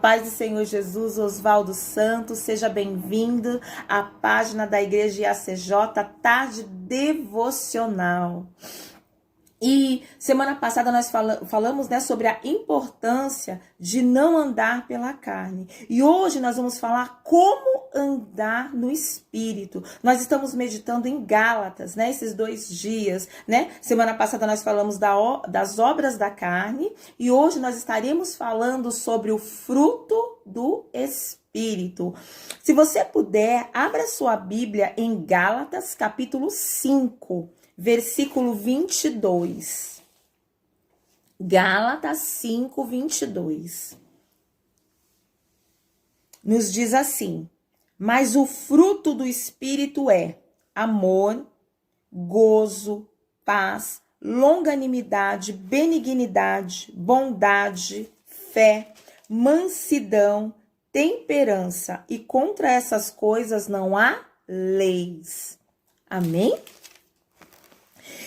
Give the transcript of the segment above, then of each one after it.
paz do Senhor Jesus, Oswaldo Santos, seja bem-vindo à página da Igreja IACJ, Tarde Devocional. E semana passada nós falamos, sobre a importância de não andar pela carne. E hoje nós vamos falar como andar no Espírito. Nós estamos meditando em Gálatas, esses 2 dias, Semana passada nós falamos das obras da carne e hoje nós estaremos falando sobre o fruto do Espírito. Se você puder, abra sua Bíblia em Gálatas, capítulo 5. Versículo 22. Gálatas 5, 22. Nos diz assim: mas o fruto do Espírito é amor, gozo, paz, longanimidade, benignidade, bondade, fé, mansidão, temperança, e contra essas coisas não há leis. Amém?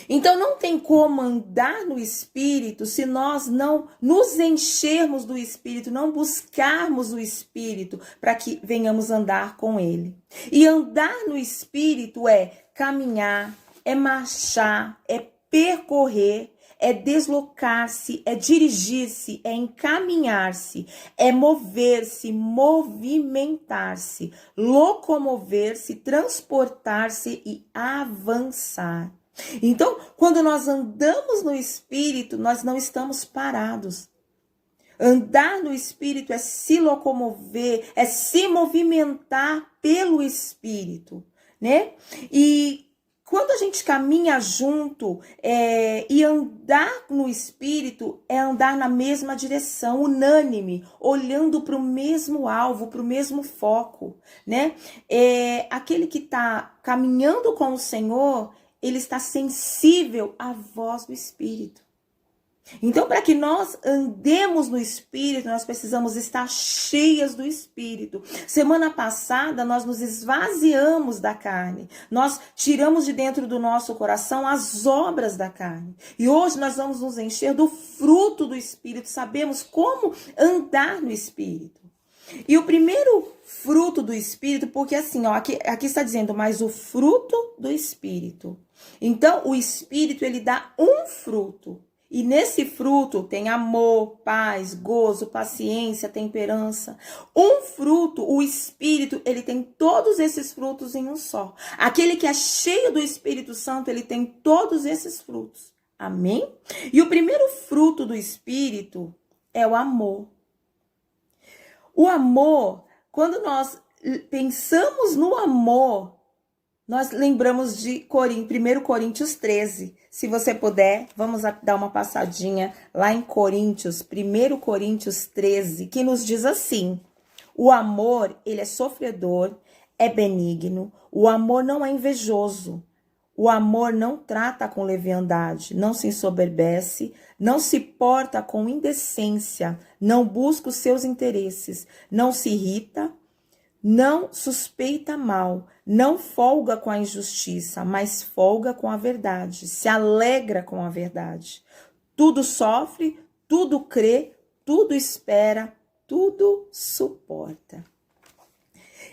Então, não tem como andar no Espírito se nós não nos enchermos do Espírito, não buscarmos o Espírito para que venhamos andar com Ele. E andar no Espírito é caminhar, é marchar, é percorrer, é deslocar-se, é dirigir-se, é encaminhar-se, é mover-se, movimentar-se, locomover-se, transportar-se e avançar. Então, quando nós andamos no Espírito, nós não estamos parados. Andar no Espírito é se locomover, é se movimentar pelo Espírito, E quando a gente caminha junto e andar no Espírito é andar na mesma direção, unânime, olhando para o mesmo alvo, para o mesmo foco, Aquele que está caminhando com o Senhor, ele está sensível à voz do Espírito. Então, para que nós andemos no Espírito, nós precisamos estar cheias do Espírito. Semana passada, nós nos esvaziamos da carne. Nós tiramos de dentro do nosso coração as obras da carne. E hoje nós vamos nos encher do fruto do Espírito. Sabemos como andar no Espírito. E o primeiro fruto do Espírito, porque assim, aqui está dizendo, mas o fruto do Espírito. Então, o Espírito, ele dá um fruto. E nesse fruto tem amor, paz, gozo, paciência, temperança. Um fruto, o Espírito, ele tem todos esses frutos em um só. Aquele que é cheio do Espírito Santo, ele tem todos esses frutos. Amém? E o primeiro fruto do Espírito é o amor. O amor, quando nós pensamos no amor, nós lembramos de 1 Coríntios 13. Se você puder, vamos dar uma passadinha lá em Coríntios, 1 Coríntios 13, que nos diz assim: o amor, ele é sofredor, é benigno, o amor não é invejoso. O amor não trata com leviandade, não se ensoberbece, não se porta com indecência, não busca os seus interesses, não se irrita, não suspeita mal, não folga com a injustiça, mas folga com a verdade, se alegra com a verdade. Tudo sofre, tudo crê, tudo espera, tudo suporta.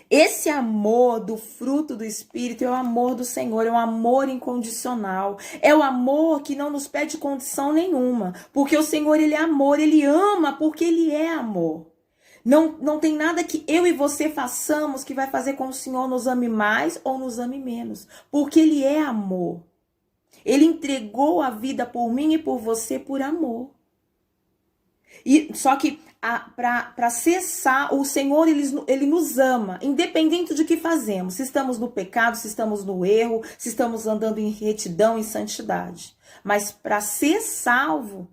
Esse amor do fruto do Espírito é o amor do Senhor, é um amor incondicional. É o amor que não nos pede condição nenhuma, porque o Senhor, ele é amor, ele ama porque ele é amor. Não tem nada que eu e você façamos que vai fazer com que o Senhor nos ame mais ou nos ame menos, porque ele é amor. Ele entregou a vida por mim e por você por amor. E só que para cessar, o Senhor, ele nos ama, independente de que fazemos. Se estamos no pecado, se estamos no erro, se estamos andando em retidão, em santidade. Mas para ser salvo,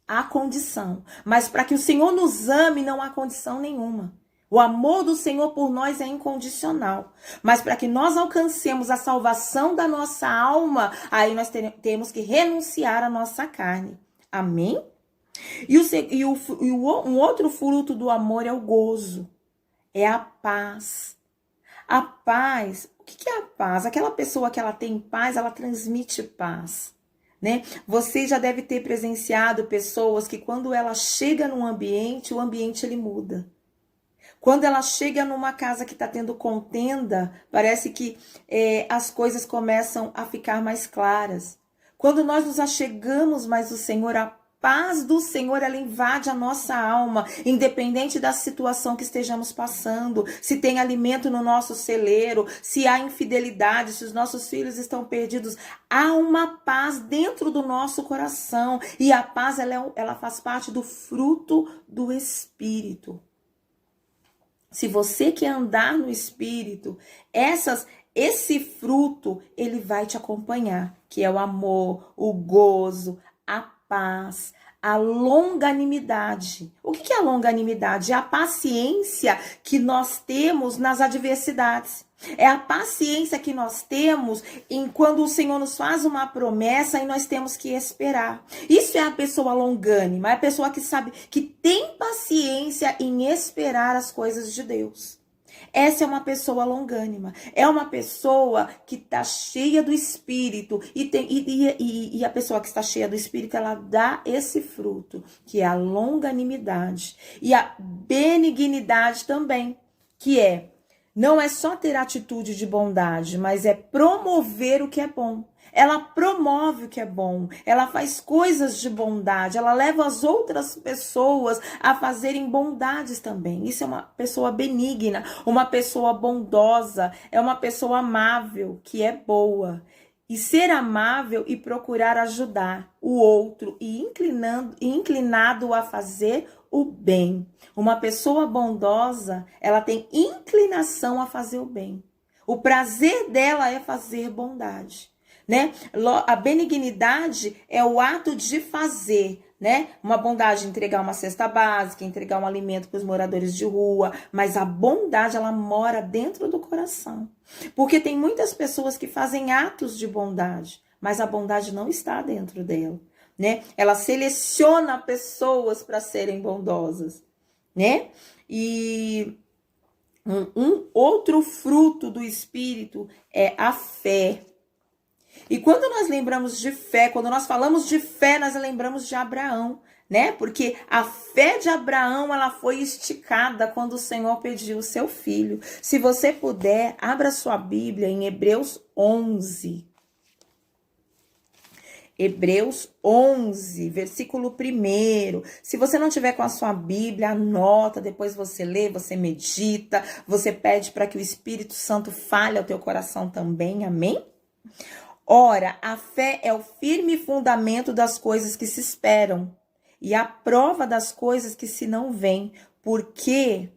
há condição. Mas para que o Senhor nos ame, não há condição nenhuma. O amor do Senhor por nós é incondicional. Mas para que nós alcancemos a salvação da nossa alma, aí nós temos que renunciar à nossa carne. Amém? Um outro fruto do amor é o gozo, é a paz. A paz, o que é a paz? Aquela pessoa que ela tem paz, ela transmite paz, Você já deve ter presenciado pessoas que quando ela chega num ambiente, o ambiente ele muda. Quando ela chega numa casa que está tendo contenda, parece que as coisas começam a ficar mais claras. Quando nós nos achegamos mais do Senhor, a paz do Senhor, ela invade a nossa alma, independente da situação que estejamos passando, se tem alimento no nosso celeiro, se há infidelidade, se os nossos filhos estão perdidos, há uma paz dentro do nosso coração, e a paz ela faz parte do fruto do Espírito. Se você quer andar no Espírito, esse fruto, ele vai te acompanhar, que é o amor, o gozo, a paz, a longanimidade. O que é a longanimidade? É a paciência que nós temos nas adversidades. É a paciência que nós temos quando o Senhor nos faz uma promessa e nós temos que esperar. Isso é a pessoa longânima, é a pessoa que sabe, que tem paciência em esperar as coisas de Deus. Essa é uma pessoa longânima, é uma pessoa que está cheia do Espírito e a pessoa que está cheia do Espírito, ela dá esse fruto, que é a longanimidade e a benignidade também, que não é só ter atitude de bondade, mas é promover o que é bom. Ela promove o que é bom, ela faz coisas de bondade, ela leva as outras pessoas a fazerem bondades também. Isso é uma pessoa benigna, uma pessoa bondosa, é uma pessoa amável, que é boa. E ser amável e procurar ajudar o outro e inclinado a fazer o bem. Uma pessoa bondosa, ela tem inclinação a fazer o bem. O prazer dela é fazer bondade. Né? A benignidade é o ato de fazer, né? Uma bondade, entregar uma cesta básica, entregar um alimento para os moradores de rua, mas a bondade, ela mora dentro do coração. Porque tem muitas pessoas que fazem atos de bondade, mas a bondade não está dentro dela, né? Ela seleciona pessoas para serem bondosas, né? E um outro fruto do Espírito é a fé. E quando nós lembramos de fé, quando nós falamos de fé, nós lembramos de Abraão, né? Porque a fé de Abraão, ela foi esticada quando o Senhor pediu o seu filho. Se você puder, abra sua Bíblia em Hebreus 11. Hebreus 11, versículo 1. Se você não tiver com a sua Bíblia, anota, depois você lê, você medita, você pede para que o Espírito Santo fale ao teu coração também, amém? Ora, a fé é o firme fundamento das coisas que se esperam e a prova das coisas que se não veem, porque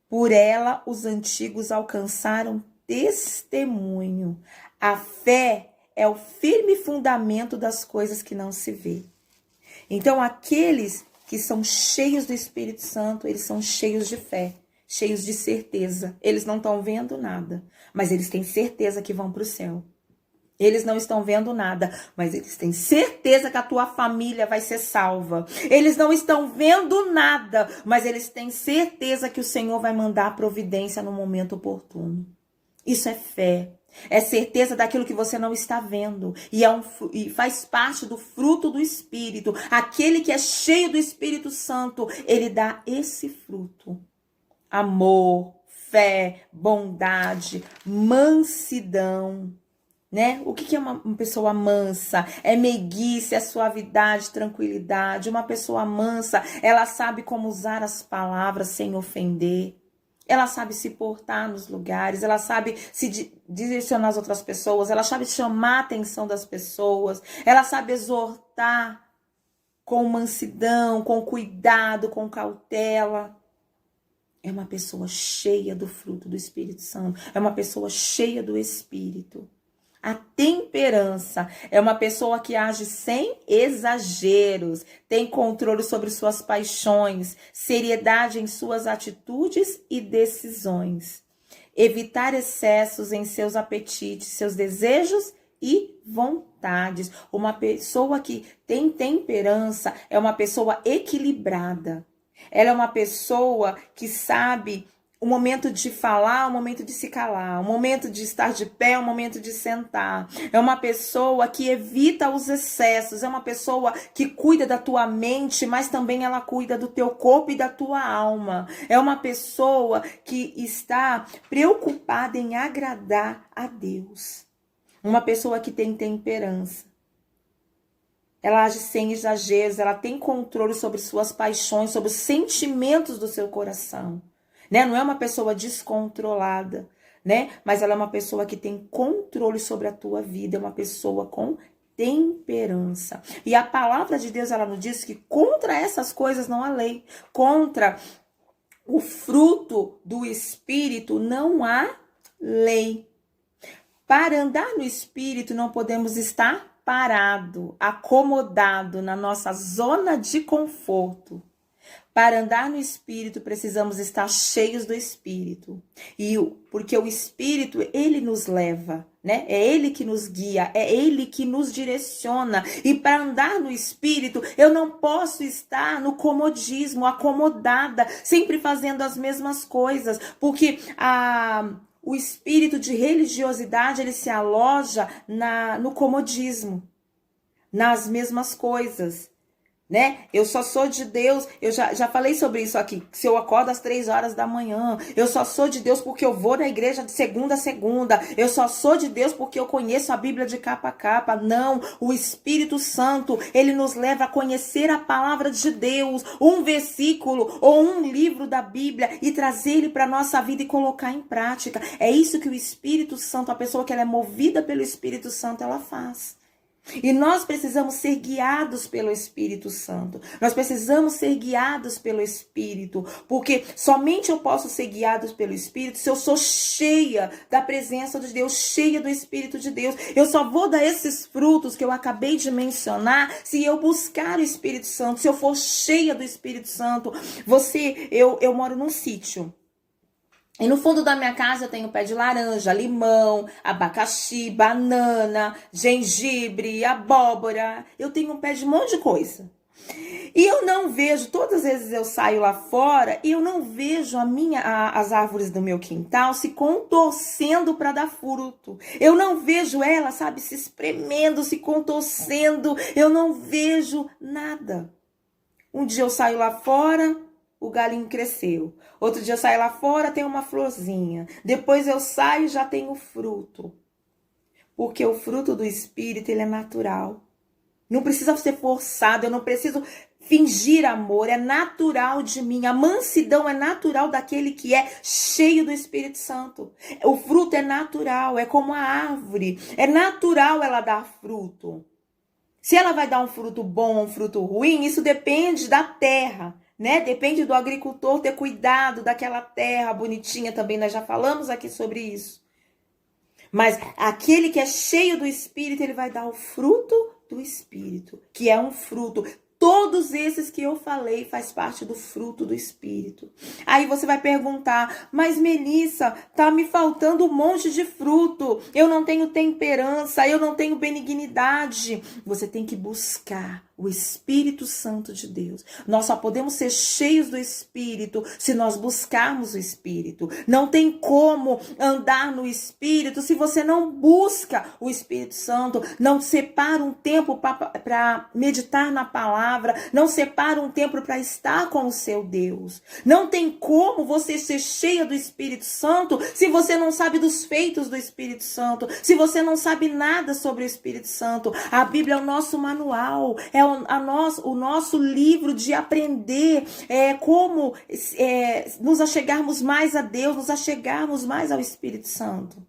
por ela os antigos alcançaram testemunho. A fé é o firme fundamento das coisas que não se vê. Então, aqueles que são cheios do Espírito Santo, eles são cheios de fé, cheios de certeza. Eles não estão vendo nada, mas eles têm certeza que vão para o céu. Eles não estão vendo nada, mas eles têm certeza que a tua família vai ser salva. Eles não estão vendo nada, mas eles têm certeza que o Senhor vai mandar a providência no momento oportuno. Isso é fé. É certeza daquilo que você não está vendo. E faz parte do fruto do Espírito. Aquele que é cheio do Espírito Santo, ele dá esse fruto. Amor, fé, bondade, mansidão. Né? O que é uma pessoa mansa? É meiguice, é suavidade, tranquilidade. Uma pessoa mansa, ela sabe como usar as palavras sem ofender. Ela sabe se portar nos lugares, ela sabe se direcionar as outras pessoas, ela sabe chamar a atenção das pessoas, ela sabe exortar com mansidão, com cuidado, com cautela. É uma pessoa cheia do fruto do Espírito Santo, é uma pessoa cheia do Espírito. A temperança é uma pessoa que age sem exageros, tem controle sobre suas paixões, seriedade em suas atitudes e decisões. Evitar excessos em seus apetites, seus desejos e vontades. Uma pessoa que tem temperança é uma pessoa equilibrada. Ela é uma pessoa que sabe o momento de falar, o momento de se calar, o momento de estar de pé, o momento de sentar. É uma pessoa que evita os excessos, é uma pessoa que cuida da tua mente, mas também ela cuida do teu corpo e da tua alma. É uma pessoa que está preocupada em agradar a Deus. Uma pessoa que tem temperança. Ela age sem exageros, ela tem controle sobre suas paixões, sobre os sentimentos do seu coração. Né? Não é uma pessoa descontrolada, né? Mas ela é uma pessoa que tem controle sobre a tua vida, é uma pessoa com temperança. E a palavra de Deus, ela nos diz que contra essas coisas não há lei. Contra o fruto do Espírito não há lei. Para andar no Espírito não podemos estar parado, acomodado na nossa zona de conforto. Para andar no Espírito, precisamos estar cheios do Espírito. Porque o Espírito, ele nos leva, né? É ele que nos guia, é ele que nos direciona. E para andar no Espírito, eu não posso estar no comodismo, acomodada, sempre fazendo as mesmas coisas. Porque o espírito de religiosidade, ele se aloja no comodismo, nas mesmas coisas. Né? Eu só sou de Deus, eu já falei sobre isso aqui, se eu acordo às 3 horas da manhã, eu só sou de Deus porque eu vou na igreja de segunda a segunda, eu só sou de Deus porque eu conheço a Bíblia de capa a capa. Não, o Espírito Santo, ele nos leva a conhecer a palavra de Deus, um versículo ou um livro da Bíblia e trazer ele para a nossa vida e colocar em prática. É isso que o Espírito Santo, a pessoa que ela é movida pelo Espírito Santo, ela faz. E nós precisamos ser guiados pelo Espírito Santo. Nós precisamos ser guiados pelo Espírito. Porque somente eu posso ser guiado pelo Espírito se eu sou cheia da presença de Deus, cheia do Espírito de Deus. Eu só vou dar esses frutos que eu acabei de mencionar se eu buscar o Espírito Santo, se eu for cheia do Espírito Santo. Eu moro num sítio. E no fundo da minha casa eu tenho pé de laranja, limão, abacaxi, banana, gengibre, abóbora. Eu tenho um pé de um monte de coisa. E eu não vejo, todas as vezes eu saio lá fora, e eu não vejo as árvores do meu quintal se contorcendo para dar fruto. Eu não vejo elas, sabe, se espremendo, se contorcendo. Eu não vejo nada. Um dia eu saio lá fora, o galinho cresceu. Outro dia eu saio lá fora, tem uma florzinha. Depois eu saio e já tenho fruto. Porque o fruto do Espírito, ele é natural. Não precisa ser forçado, eu não preciso fingir amor, é natural de mim. A mansidão é natural daquele que é cheio do Espírito Santo. O fruto é natural, é como a árvore. É natural ela dar fruto. Se ela vai dar um fruto bom ou um fruto ruim, isso depende da terra. Né? Depende do agricultor ter cuidado daquela terra bonitinha também, nós já falamos aqui sobre isso. Mas aquele que é cheio do Espírito, ele vai dar o fruto do Espírito, que é um fruto. Todos esses que eu falei faz parte do fruto do Espírito. Aí você vai perguntar, mas Melissa, tá me faltando um monte de fruto. Eu não tenho temperança, eu não tenho benignidade. Você tem que buscar o Espírito Santo de Deus. Nós só podemos ser cheios do Espírito se nós buscarmos o Espírito. Não tem como andar no Espírito se você não busca o Espírito Santo. Não separa um tempo para meditar na palavra. Não separa um tempo para estar com o seu Deus. Não tem como você ser cheia do Espírito Santo se você não sabe dos feitos do Espírito Santo. Se você não sabe nada sobre o Espírito Santo. A Bíblia é o nosso manual. É o nosso livro de aprender como nos achegarmos mais a Deus, nos achegarmos mais ao Espírito Santo.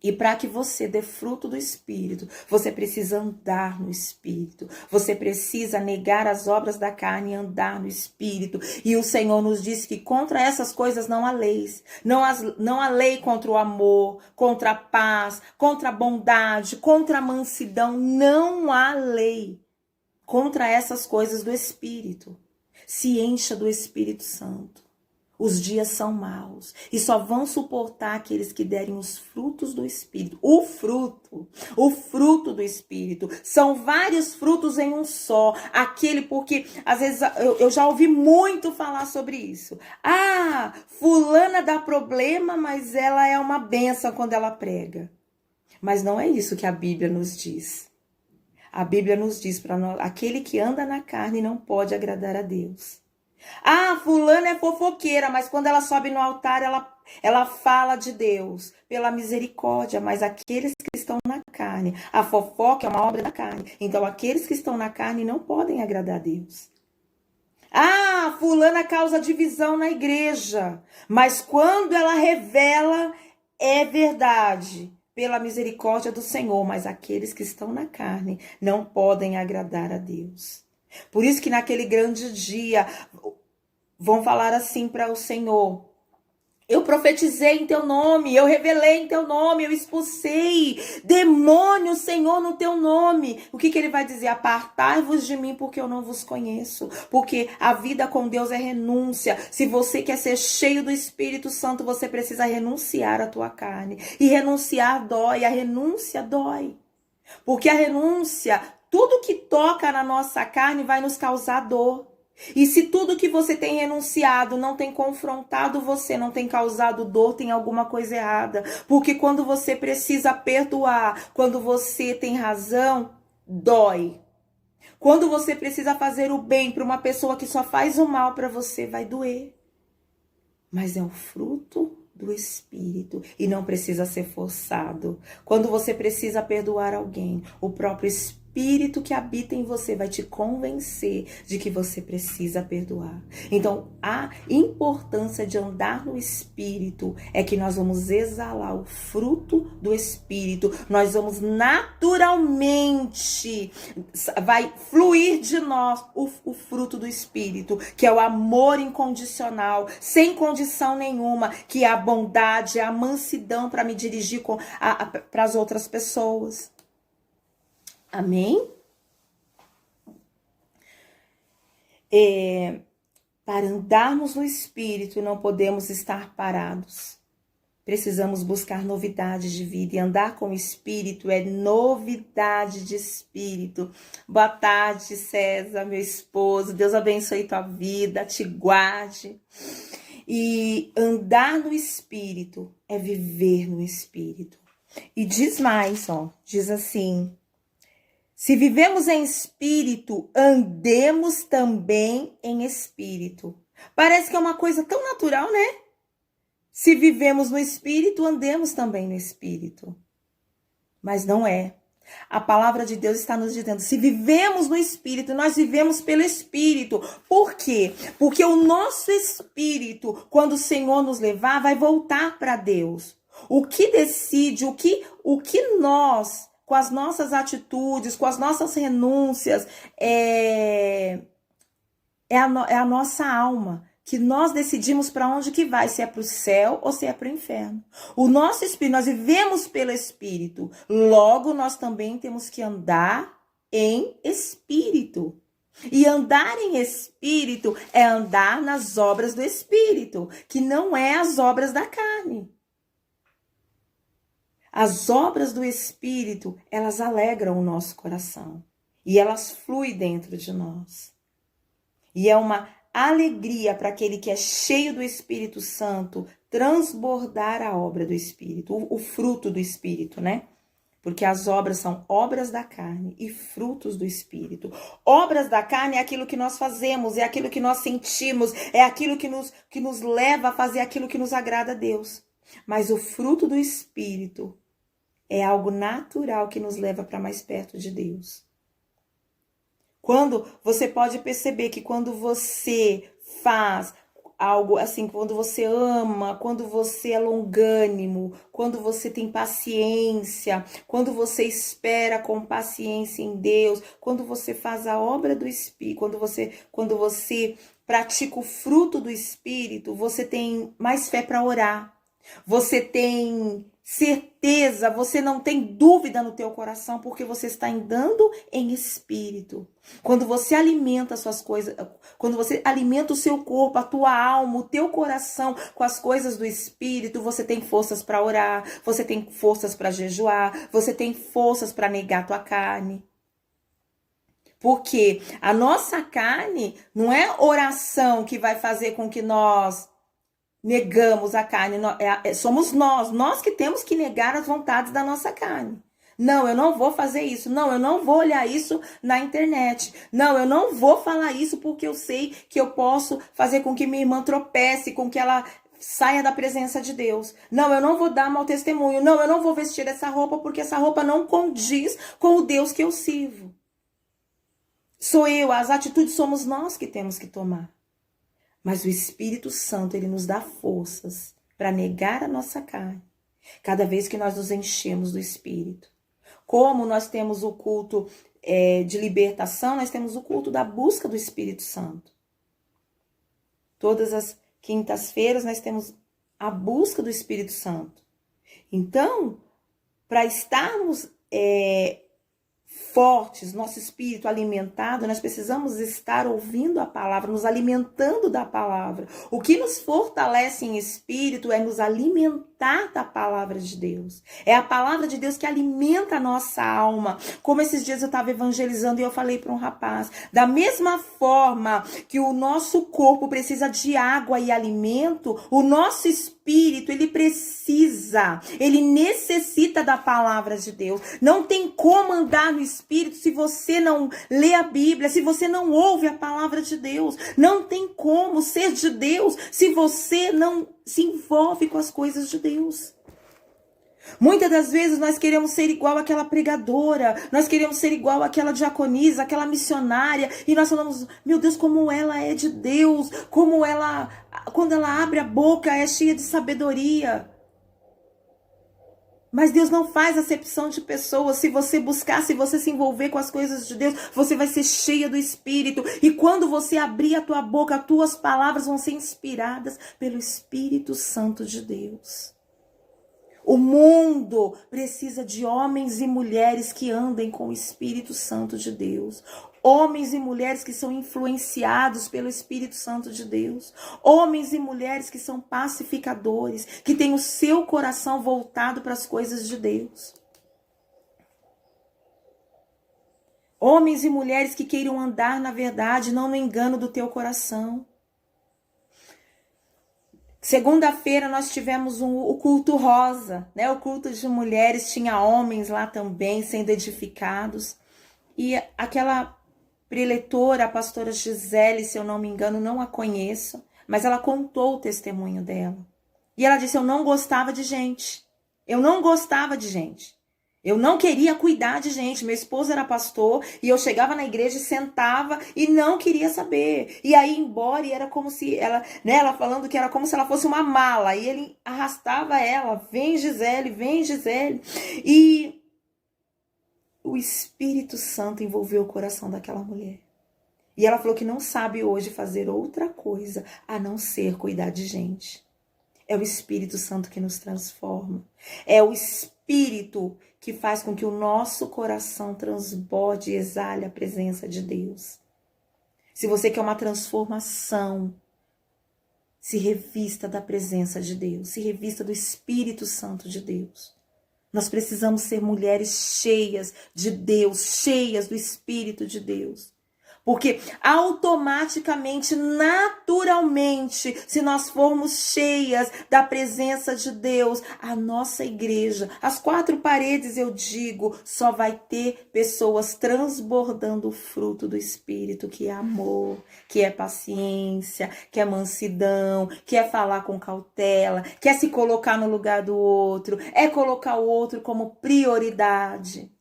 E para que você dê fruto do Espírito, você precisa andar no Espírito. Você precisa negar as obras da carne e andar no Espírito. E o Senhor nos diz que contra essas coisas não há leis. Não há lei contra o amor, contra a paz, contra a bondade, contra a mansidão. Não há lei contra essas coisas do Espírito. Se encha do Espírito Santo. Os dias são maus e só vão suportar aqueles que derem os frutos do Espírito. O fruto do Espírito. São vários frutos em um só. Aquele, porque às vezes eu já ouvi muito falar sobre isso. Ah, fulana dá problema, mas ela é uma bênção quando ela prega. Mas não é isso que a Bíblia nos diz. A Bíblia nos diz para nós, aquele que anda na carne não pode agradar a Deus. Ah, fulana é fofoqueira, mas quando ela sobe no altar, ela fala de Deus pela misericórdia, mas aqueles que estão na carne, a fofoca é uma obra da carne. Então, aqueles que estão na carne não podem agradar a Deus. Ah, fulana causa divisão na igreja, mas quando ela revela, é verdade, pela misericórdia do Senhor, mas aqueles que estão na carne não podem agradar a Deus. Por isso que naquele grande dia vão falar assim para o Senhor: eu profetizei em teu nome, eu revelei em teu nome, eu expulsei demônios, Senhor, no teu nome. O que ele vai dizer? Apartai-vos de mim, porque eu não vos conheço. Porque a vida com Deus é renúncia. Se você quer ser cheio do Espírito Santo, você precisa renunciar à tua carne. E renunciar dói, a renúncia dói. Porque a renúncia, tudo que toca na nossa carne vai nos causar dor. E se tudo que você tem renunciado não tem confrontado você, não tem causado dor, tem alguma coisa errada. Porque quando você precisa perdoar, quando você tem razão, dói. Quando você precisa fazer o bem para uma pessoa que só faz o mal para você, vai doer. Mas é o fruto do Espírito e não precisa ser forçado. Quando você precisa perdoar alguém, o próprio Espírito que habita em você vai te convencer de que você precisa perdoar. Então, a importância de andar no Espírito é que nós vamos exalar o fruto do Espírito. Nós vamos naturalmente, vai fluir de nós o fruto do Espírito, que é o amor incondicional, sem condição nenhuma, que é a bondade, a mansidão para me dirigir para as outras pessoas. Amém? Para andarmos no Espírito, não podemos estar parados. Precisamos buscar novidades de vida. E andar com o Espírito é novidade de espírito. Boa tarde, César, meu esposo. Deus abençoe tua vida, te guarde. E andar no Espírito é viver no Espírito. E diz mais, diz assim: se vivemos em espírito, andemos também em espírito. Parece que é uma coisa tão natural, né? Se vivemos no espírito, andemos também no espírito. Mas não é. A palavra de Deus está nos dizendo, se vivemos no Espírito, nós vivemos pelo Espírito. Por quê? Porque o nosso espírito, quando o Senhor nos levar, vai voltar para Deus. O que decide, o que nós, com as nossas atitudes, com as nossas renúncias, é a nossa alma. Que nós decidimos para onde que vai, se é para o céu ou se é para o inferno. O nosso espírito, nós vivemos pelo Espírito. Logo, nós também temos que andar em Espírito. E andar em Espírito é andar nas obras do Espírito, que não é as obras da carne. As obras do Espírito, elas alegram o nosso coração. E elas fluem dentro de nós. E é uma alegria para aquele que é cheio do Espírito Santo transbordar a obra do Espírito, o fruto do Espírito, né? Porque as obras são obras da carne e frutos do Espírito. Obras da carne é aquilo que nós fazemos, é aquilo que nós sentimos, é aquilo que nos leva a fazer aquilo que nos agrada a Deus. Mas o fruto do Espírito é algo natural que nos leva para mais perto de Deus. Quando você pode perceber que quando você faz algo assim, quando você ama, quando você é longânimo, quando você tem paciência, quando você espera com paciência em Deus, quando você faz a obra do Espírito, quando você pratica o fruto do Espírito, você tem mais fé para orar. Você tem certeza, você não tem dúvida no teu coração, porque você está andando em espírito. Quando você alimenta as suas coisas, quando você alimenta o seu corpo, a tua alma, o teu coração com as coisas do espírito, você tem forças para orar, você tem forças para jejuar, você tem forças para negar a tua carne. Porque a nossa carne não é oração que vai fazer com que nós negamos a carne, somos nós que temos que negar as vontades da nossa carne. Não, eu não vou fazer isso. Não, eu não vou olhar isso na internet. Não, eu não vou falar isso porque eu sei que eu posso fazer com que minha irmã tropece, com que ela saia da presença de Deus. Não, eu não vou dar mau testemunho. Não, eu não vou vestir essa roupa porque essa roupa não condiz com o Deus que eu sirvo. Sou eu, as atitudes somos nós que temos que tomar. Mas o Espírito Santo, ele nos dá forças para negar a nossa carne. Cada vez que nós nos enchemos do Espírito. Como nós temos o culto de libertação, nós temos o culto da busca do Espírito Santo. Todas as quintas-feiras nós temos a busca do Espírito Santo. Então, para estarmos fortes, nosso espírito alimentado, nós precisamos estar ouvindo a palavra, nos alimentando da palavra. O que nos fortalece em espírito é nos alimentar da palavra de Deus. É a palavra de Deus que alimenta a nossa alma. Como esses dias eu estava evangelizando e eu falei para um rapaz, da mesma forma que o nosso corpo precisa de água e alimento, o nosso espírito, ele necessita da palavra de Deus. Não tem como andar no espírito se você não lê a Bíblia, se você não ouve a palavra de Deus. Não tem como ser de Deus se você não se envolve com as coisas de Deus. Muitas das vezes nós queremos ser igual àquela pregadora, nós queremos ser igual àquela diaconisa, àquela missionária, e nós falamos, meu Deus, como ela é de Deus, como ela, quando ela abre a boca, é cheia de sabedoria. Mas Deus não faz acepção de pessoas. Se você buscar, se você se envolver com as coisas de Deus, você vai ser cheia do Espírito. E quando você abrir a tua boca, as tuas palavras vão ser inspiradas pelo Espírito Santo de Deus. O mundo precisa de homens e mulheres que andem com o Espírito Santo de Deus. Homens e mulheres que são influenciados pelo Espírito Santo de Deus. Homens e mulheres que são pacificadores, que têm o seu coração voltado para as coisas de Deus. Homens e mulheres que queiram andar na verdade, não no engano do teu coração. Segunda-feira nós tivemos o culto rosa, né? O culto de mulheres, tinha homens lá também sendo edificados. E aquela preletora, a pastora Gisele, se eu não me engano, não a conheço, mas ela contou o testemunho dela. E ela disse, eu não gostava de gente. Eu não gostava de gente. Eu não queria cuidar de gente. Meu esposo era pastor e eu chegava na igreja e sentava e não queria saber. E aí embora, e era como se ela, né, ela falando que era como se ela fosse uma mala. E ele arrastava ela, vem Gisele, vem Gisele. E o Espírito Santo envolveu o coração daquela mulher. E ela falou que não sabe hoje fazer outra coisa a não ser cuidar de gente. É o Espírito Santo que nos transforma. É o Espírito que faz com que o nosso coração transborde e exale a presença de Deus. Se você quer uma transformação, se revista da presença de Deus, se revista do Espírito Santo de Deus. Nós precisamos ser mulheres cheias de Deus, cheias do Espírito de Deus. Porque automaticamente, naturalmente, se nós formos cheias da presença de Deus, a nossa igreja, as quatro paredes, eu digo, só vai ter pessoas transbordando o fruto do Espírito, que é amor, que é paciência, que é mansidão, que é falar com cautela, que é se colocar no lugar do outro, é colocar o outro como prioridade.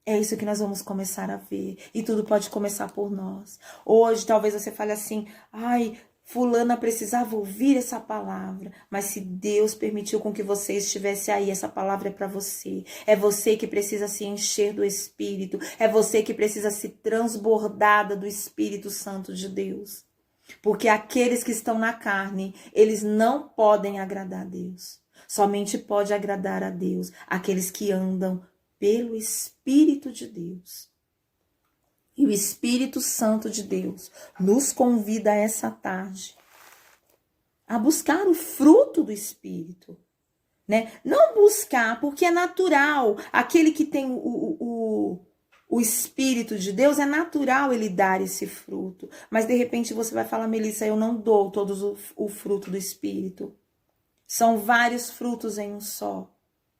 É isso que nós vamos começar a ver. E tudo pode começar por nós. Hoje, talvez você fale assim, ai, fulana precisava ouvir essa palavra. Mas se Deus permitiu com que você estivesse aí, essa palavra é para você. É você que precisa se encher do Espírito. É você que precisa se transbordar do Espírito Santo de Deus. Porque aqueles que estão na carne, eles não podem agradar a Deus. Somente pode agradar a Deus aqueles que andam pelo Espírito de Deus. E o Espírito Santo de Deus nos convida essa tarde a buscar o fruto do Espírito, né? Não buscar, porque é natural. Aquele que tem o Espírito de Deus, é natural ele dar esse fruto. Mas de repente você vai falar, Melissa, eu não dou todos o fruto do Espírito. São vários frutos em um só.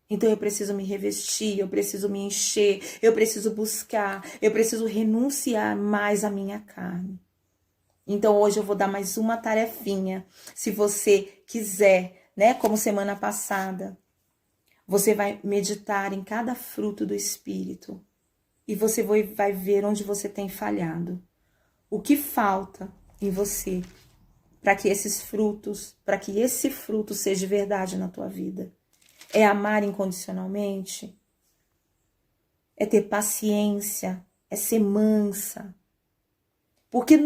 Então eu preciso me revestir, eu preciso me encher, eu preciso buscar, eu preciso renunciar mais à minha carne. Então hoje eu vou dar mais uma tarefinha. Se você quiser, né, como semana passada, você vai meditar em cada fruto do Espírito e você vai ver onde você tem falhado. O que falta em você para que esses frutos, para que esse fruto seja verdade na tua vida? É amar incondicionalmente? É ter paciência? É ser mansa? Porque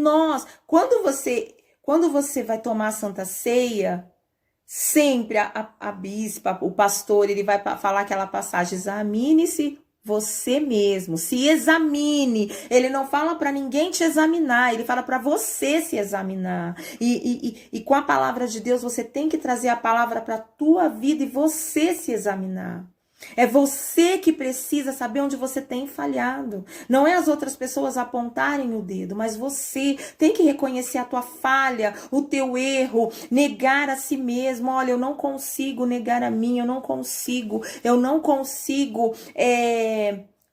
quando você vai tomar a Santa Ceia, sempre a bispa, o pastor, ele vai falar aquela passagem, examine-se você mesmo, se examine. Ele não fala para ninguém te examinar, ele fala para você se examinar. E com a palavra de Deus, você tem que trazer a palavra para a tua vida e você se examinar. É você que precisa saber onde você tem falhado. Não é as outras pessoas apontarem o dedo, mas você tem que reconhecer a tua falha, o teu erro, negar a si mesmo. Olha, eu não consigo negar a mim, eu não consigo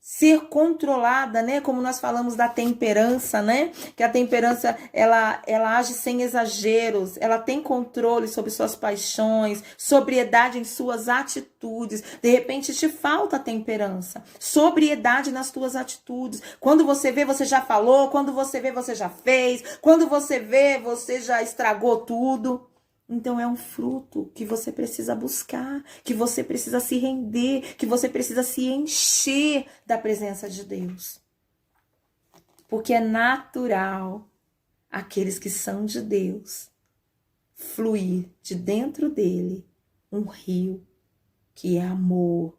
ser controlada, né? Como nós falamos da temperança, né? Que a temperança, ela age sem exageros, ela tem controle sobre suas paixões, sobriedade em suas atitudes. De repente te falta temperança, sobriedade nas tuas atitudes. Quando você vê, você já falou, quando você vê, você já fez, quando você vê, você já estragou tudo. Então é um fruto que você precisa buscar, que você precisa se render, que você precisa se encher da presença de Deus. Porque é natural aqueles que são de Deus fluir de dentro dele um rio que é amor,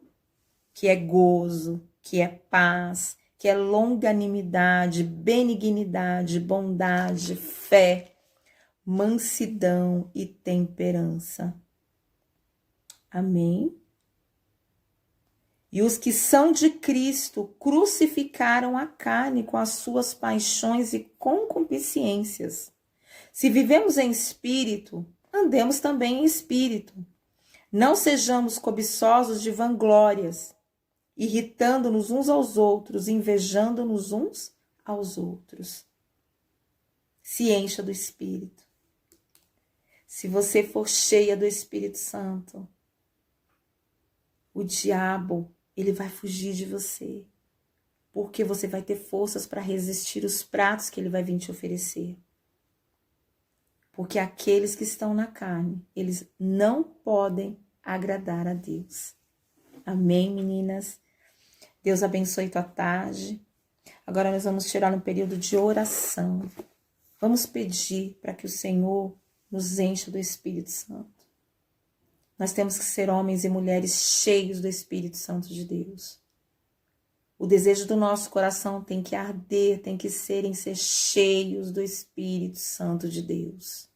que é gozo, que é paz, que é longanimidade, benignidade, bondade, fé, mansidão e temperança. Amém? E os que são de Cristo crucificaram a carne com as suas paixões e concupiscências. Se vivemos em espírito, andemos também em espírito. Não sejamos cobiçosos de vanglórias, irritando-nos uns aos outros, invejando-nos uns aos outros. Se encha do Espírito. Se você for cheia do Espírito Santo, o diabo, ele vai fugir de você, porque você vai ter forças para resistir os pratos que ele vai vir te oferecer. Porque aqueles que estão na carne, eles não podem agradar a Deus. Amém, meninas? Deus abençoe tua tarde. Agora nós vamos tirar um período de oração. Vamos pedir para que o Senhor nos encha do Espírito Santo. Nós temos que ser homens e mulheres cheios do Espírito Santo de Deus. O desejo do nosso coração tem que arder, tem que ser cheios do Espírito Santo de Deus.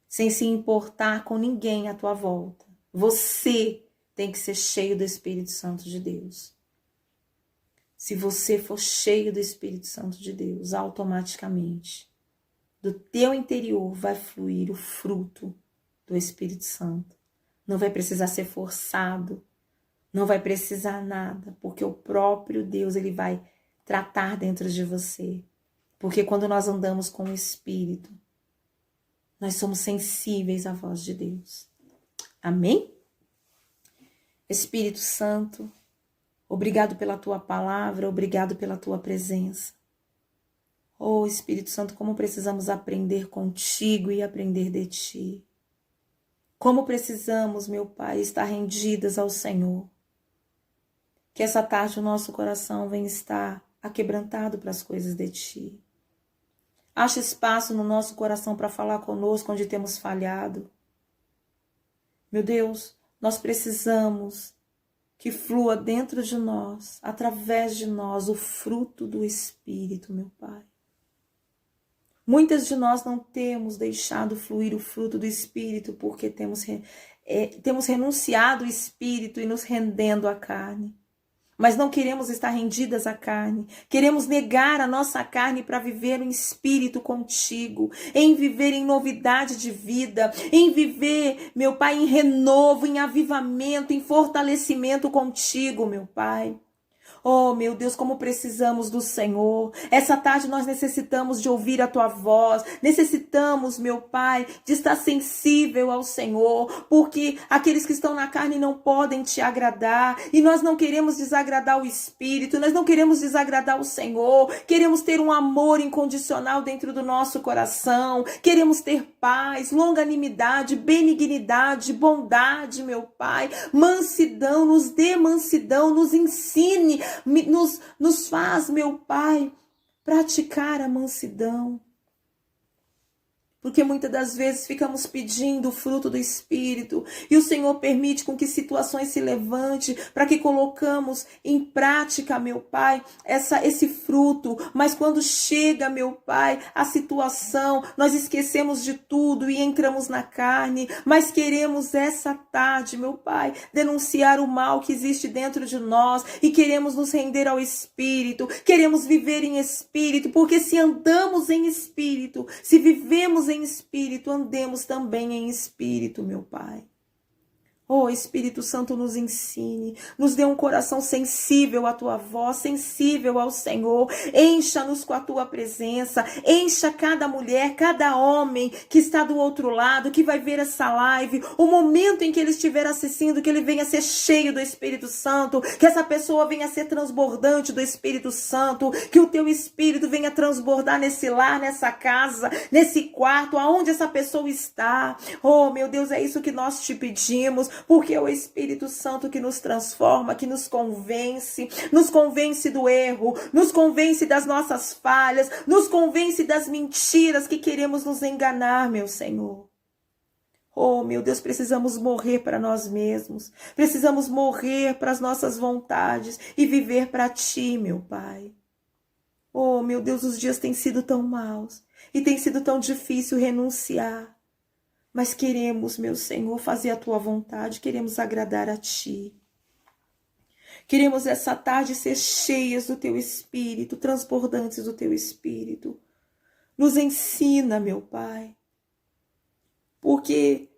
Sem se importar com ninguém à tua volta. Você tem que ser cheio do Espírito Santo de Deus. Se você for cheio do Espírito Santo de Deus, automaticamente, do teu interior vai fluir o fruto do Espírito Santo. Não vai precisar ser forçado, não vai precisar nada, porque o próprio Deus, ele vai tratar dentro de você. Porque quando nós andamos com o Espírito, nós somos sensíveis à voz de Deus. Amém? Espírito Santo, obrigado pela tua palavra, obrigado pela tua presença. Oh, Espírito Santo, como precisamos aprender contigo e aprender de ti. Como precisamos, meu Pai, estar rendidas ao Senhor. Que essa tarde o nosso coração venha estar aquebrantado para as coisas de ti. Acha espaço no nosso coração para falar conosco onde temos falhado. Meu Deus, nós precisamos que flua dentro de nós, através de nós, o fruto do Espírito, meu Pai. Muitas de nós não temos deixado fluir o fruto do Espírito porque temos renunciado o Espírito e nos rendendo à carne. Mas não queremos estar rendidas à carne. Queremos negar a nossa carne para viver em espírito contigo, em viver em novidade de vida, em viver, meu Pai, em renovo, em avivamento, em fortalecimento contigo, meu Pai. Oh, meu Deus, como precisamos do Senhor. Essa tarde nós necessitamos de ouvir a tua voz. Necessitamos, meu Pai, de estar sensível ao Senhor, porque aqueles que estão na carne não podem te agradar. E nós não queremos desagradar o Espírito, nós não queremos desagradar o Senhor. Queremos ter um amor incondicional dentro do nosso coração. Queremos ter paz, longanimidade, benignidade, bondade, meu Pai. Mansidão, nos dê mansidão, nos ensine, nos faz, meu Pai, praticar a mansidão. Porque muitas das vezes ficamos pedindo o fruto do Espírito e o Senhor permite com que situações se levantem para que colocamos em prática, meu Pai, esse fruto. Mas quando chega, meu Pai, a situação, nós esquecemos de tudo e entramos na carne. Mas queremos essa tarde, meu Pai, denunciar o mal que existe dentro de nós e queremos nos render ao Espírito. Queremos viver em Espírito, porque se andamos em Espírito, se vivemos em Espírito, andemos também em Espírito, meu Pai. Oh, Espírito Santo, nos ensine, nos dê um coração sensível à tua voz, sensível ao Senhor. Encha-nos com a tua presença, encha cada mulher, cada homem que está do outro lado, que vai ver essa live, o momento em que ele estiver assistindo, que ele venha ser cheio do Espírito Santo, que essa pessoa venha ser transbordante do Espírito Santo, que o teu Espírito venha transbordar nesse lar, nessa casa, nesse quarto, aonde essa pessoa está. Oh, meu Deus, é isso que nós te pedimos, porque é o Espírito Santo que nos transforma, que nos convence do erro, nos convence das nossas falhas, nos convence das mentiras que queremos nos enganar, meu Senhor. Oh, meu Deus, precisamos morrer para nós mesmos, precisamos morrer para as nossas vontades e viver para ti, meu Pai. Oh, meu Deus, os dias têm sido tão maus e tem sido tão difícil renunciar. Mas queremos, meu Senhor, fazer a tua vontade, queremos agradar a ti. Queremos essa tarde ser cheias do teu Espírito, transbordantes do teu Espírito. Nos ensina, meu Pai. Porque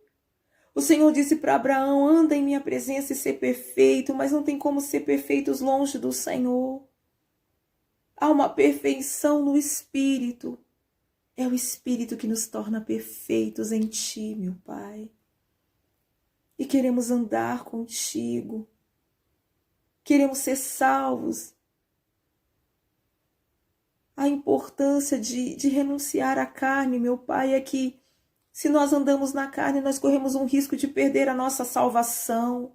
o Senhor disse para Abraão, anda em minha presença e ser perfeito, mas não tem como ser perfeitos longe do Senhor. Há uma perfeição no Espírito. É o Espírito que nos torna perfeitos em ti, meu Pai. E queremos andar contigo. Queremos ser salvos. A importância de renunciar à carne, meu Pai, é que se nós andamos na carne, nós corremos um risco de perder a nossa salvação.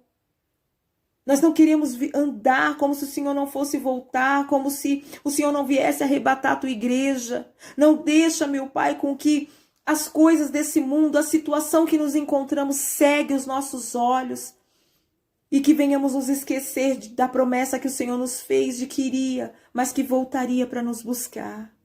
Nós não queremos andar como se o Senhor não fosse voltar, como se o Senhor não viesse arrebatar a tua igreja. Não deixa, meu Pai, com que as coisas desse mundo, a situação que nos encontramos, cegue os nossos olhos e que venhamos nos esquecer da promessa que o Senhor nos fez de que iria, mas que voltaria para nos buscar.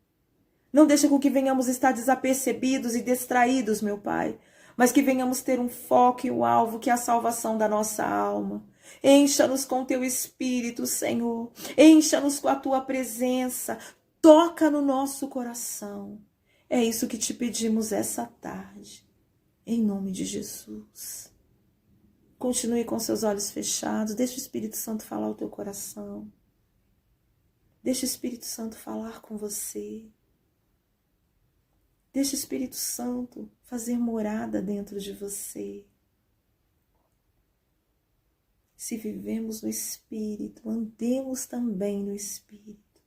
Não deixa com que venhamos estar desapercebidos e distraídos, meu Pai, mas que venhamos ter um foco e um alvo, que é a salvação da nossa alma. Encha-nos com teu Espírito, Senhor. Encha-nos com a tua presença. Toca no nosso coração. É isso que te pedimos essa tarde. Em nome de Jesus. Continue com seus olhos fechados. Deixa o Espírito Santo falar ao teu coração. Deixa o Espírito Santo falar com você. Deixa o Espírito Santo fazer morada dentro de você. Se vivemos no Espírito, andemos também no Espírito.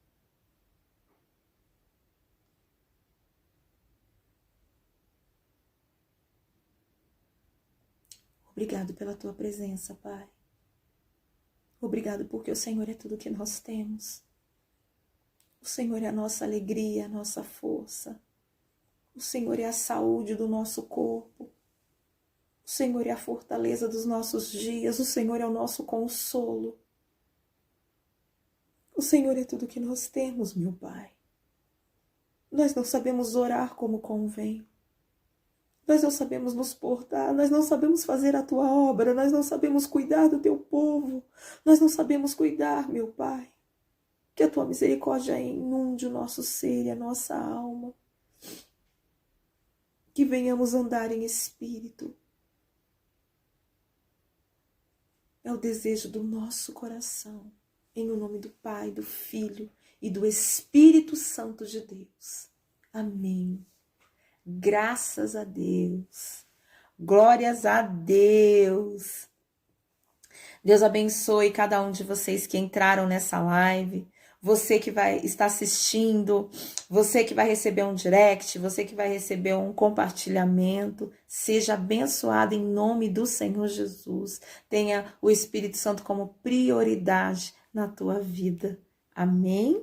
Obrigado pela tua presença, Pai. Obrigado porque o Senhor é tudo que nós temos. O Senhor é a nossa alegria, a nossa força. O Senhor é a saúde do nosso corpo. O Senhor é a fortaleza dos nossos dias, o Senhor é o nosso consolo. O Senhor é tudo que nós temos, meu Pai. Nós não sabemos orar como convém. Nós não sabemos nos portar, nós não sabemos fazer a Tua obra, nós não sabemos cuidar do Teu povo, nós não sabemos cuidar, meu Pai. Que a Tua misericórdia inunde o nosso ser e a nossa alma. Que venhamos andar em espírito. É o desejo do nosso coração. Em o nome do Pai, do Filho e do Espírito Santo de Deus. Amém. Graças a Deus. Glórias a Deus. Deus abençoe cada um de vocês que entraram nessa live. Você que vai estar assistindo, você que vai receber um direct, você que vai receber um compartilhamento, seja abençoado em nome do Senhor Jesus. Tenha o Espírito Santo como prioridade na tua vida. Amém?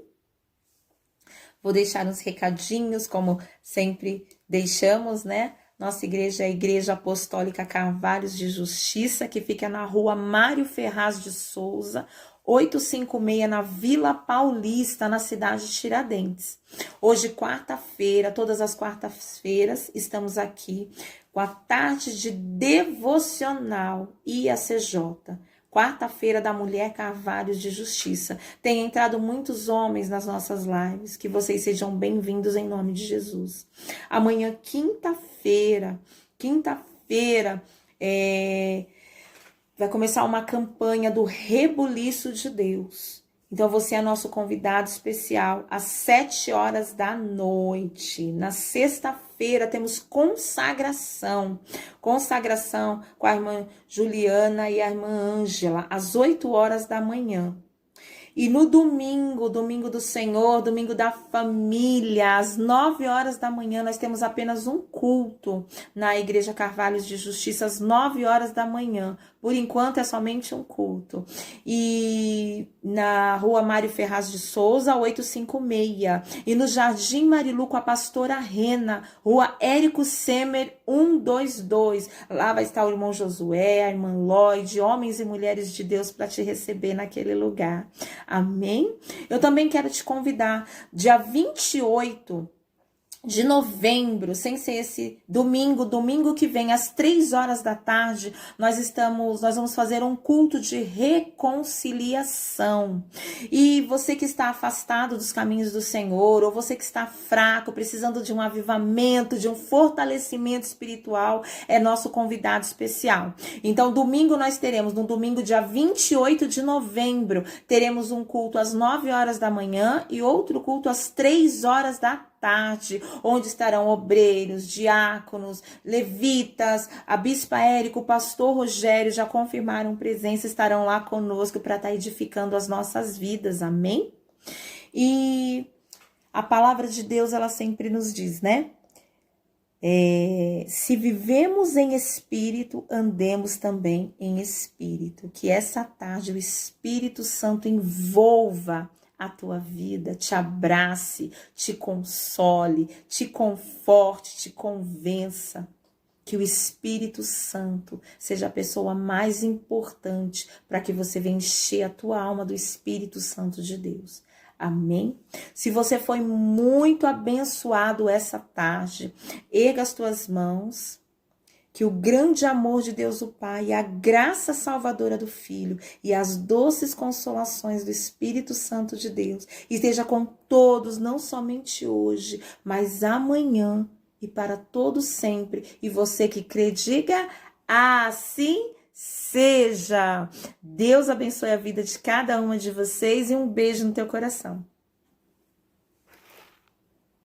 Vou deixar uns recadinhos, como sempre deixamos, né? Nossa igreja é a Igreja Apostólica Carvalhos de Justiça, que fica na rua Mário Ferraz de Souza, 856, na Vila Paulista, na cidade de Tiradentes. Hoje, quarta-feira, todas as quartas-feiras, estamos aqui com a tarde de devocional IACJ. Quarta-feira da Mulher Carvalhos de Justiça. Tem entrado muitos homens nas nossas lives. Que vocês sejam bem-vindos em nome de Jesus. Amanhã, quinta-feira, vai começar uma campanha do Rebuliço de Deus. Então, você é nosso convidado especial às 7 horas da noite. Na sexta-feira, temos consagração. Consagração com a irmã Juliana e a irmã Ângela, às 8 horas da manhã. E no domingo, domingo do Senhor, domingo da família, às 9 horas da manhã, nós temos apenas um culto na Igreja Carvalhos de Justiça, às 9 horas da manhã. Por enquanto é somente um culto. E na rua Mário Ferraz de Souza, 856. E no Jardim Marilu com a pastora Rena, rua Érico Semer, 122. Lá vai estar o irmão Josué, a irmã Lloyd, homens e mulheres de Deus para te receber naquele lugar. Amém? Eu também quero te convidar, dia 28 de novembro, sem ser esse domingo que vem, às 3 horas da tarde, nós vamos fazer um culto de reconciliação. E você que está afastado dos caminhos do Senhor, ou você que está fraco, precisando de um avivamento, de um fortalecimento espiritual, é nosso convidado especial. Então, domingo nós teremos, no domingo dia 28 de novembro, teremos um culto às 9 horas da manhã e outro culto às 3 horas da tarde, onde estarão obreiros, diáconos, levitas, a bispa Érico, o pastor Rogério já confirmaram presença, estarão lá conosco para estar edificando as nossas vidas, amém? E a palavra de Deus, ela sempre nos diz, né? Se vivemos em espírito, andemos também em espírito. Que essa tarde o Espírito Santo envolva a tua vida, te abrace, te console, te conforte, te convença. Que o Espírito Santo seja a pessoa mais importante para que você venha encher a tua alma do Espírito Santo de Deus. Amém? Se você foi muito abençoado essa tarde, erga as tuas mãos. Que o grande amor de Deus o Pai, a graça salvadora do Filho e as doces consolações do Espírito Santo de Deus esteja com todos, não somente hoje, mas amanhã e para todo sempre. E você que crê, diga assim seja. Deus abençoe a vida de cada uma de vocês e um beijo no teu coração.